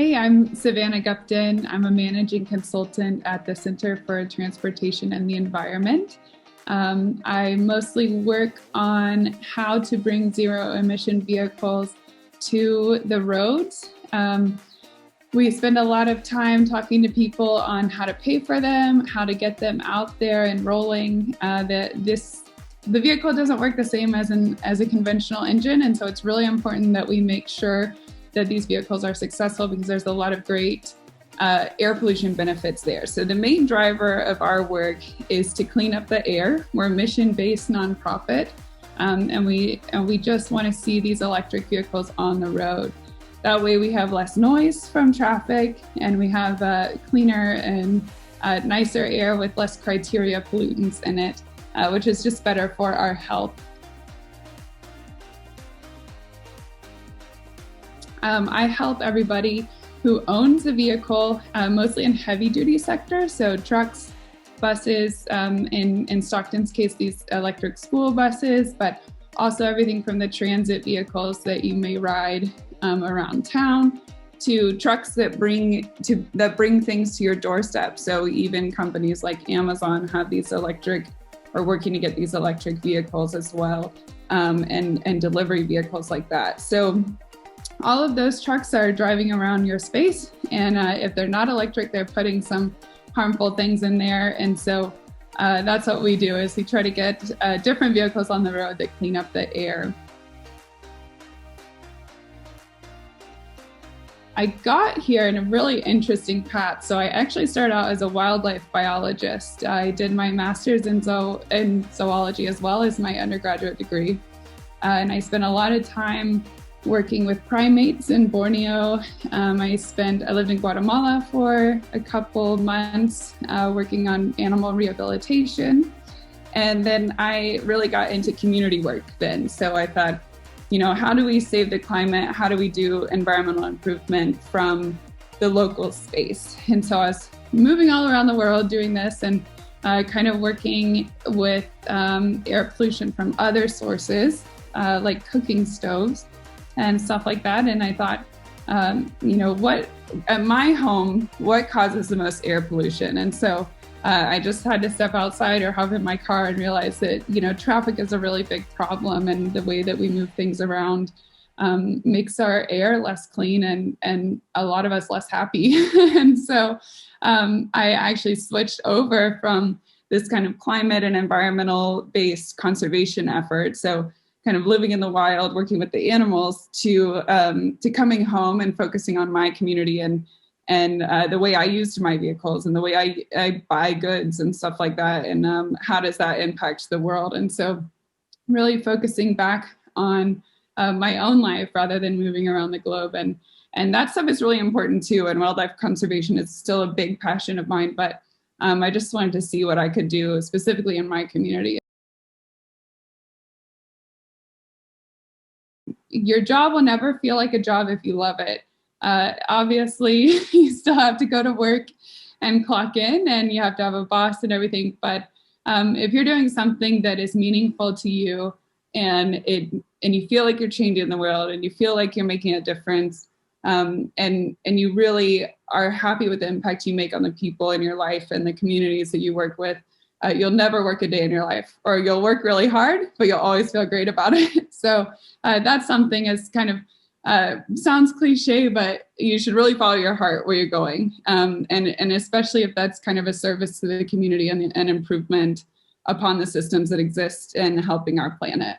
Hey, I'm Savannah Gupton. I'm a managing consultant at the Center for Transportation and the Environment. I mostly work on how to bring zero emission vehicles to the roads. We spend a lot of time talking to people on how to pay for them, how to get them out there and rolling. The vehicle doesn't work the same as a conventional engine, and so it's really important that we make sure that these vehicles are successful because there's a lot of great air pollution benefits there. So the main driver of our work is to clean up the air. We're a mission-based nonprofit, and we just want to see these electric vehicles on the road. That way we have less noise from traffic, and we have cleaner and nicer air with less criteria pollutants in it, which is just better for our health. I help everybody who owns a vehicle, mostly in heavy-duty sector, so trucks, buses, in Stockton's case, these electric school buses, but also everything from the transit vehicles that you may ride around town to trucks that bring things to your doorstep. So even companies like Amazon have these electric, or working to get these electric vehicles as well, and delivery vehicles like that. So all of those trucks are driving around your space, and if they're not electric, they're putting some harmful things in there. And so that's what we do, is we try to get different vehicles on the road that clean up the air. I got here in a really interesting path. So I actually started out as a wildlife biologist. I did my master's in zoology as well as my undergraduate degree. And I spent a lot of time working with primates in Borneo. I lived in Guatemala for a couple months working on animal rehabilitation. And then I really got into community work then. So I thought, how do we save the climate? How do we do environmental improvement from the local space? And so I was moving all around the world doing this, and kind of working with air pollution from other sources, like cooking stoves and stuff like that. And I thought, at my home, what causes the most air pollution? And so I just had to step outside or hop in my car and realize that, traffic is a really big problem, and the way that we move things around makes our air less clean and a lot of us less happy. And so I actually switched over from this kind of climate and environmental based conservation effort, so kind of living in the wild, working with the animals, to coming home and focusing on my community and the way I used my vehicles and the way I buy goods and stuff like that, and how does that impact the world? And so really focusing back on my own life rather than moving around the globe. And that stuff is really important too, and wildlife conservation is still a big passion of mine, but I just wanted to see what I could do specifically in my community. Your job will never feel like a job if you love it. Obviously, you still have to go to work and clock in, and you have to have a boss and everything. But if you're doing something that is meaningful to you, and you feel like you're changing the world, and you feel like you're making a difference, and you really are happy with the impact you make on the people in your life and the communities that you work with, you'll never work a day in your life, or you'll work really hard, but you'll always feel great about it. So that's something as kind of sounds cliche, but you should really follow your heart where you're going. And especially if that's kind of a service to the community and improvement upon the systems that exist in helping our planet.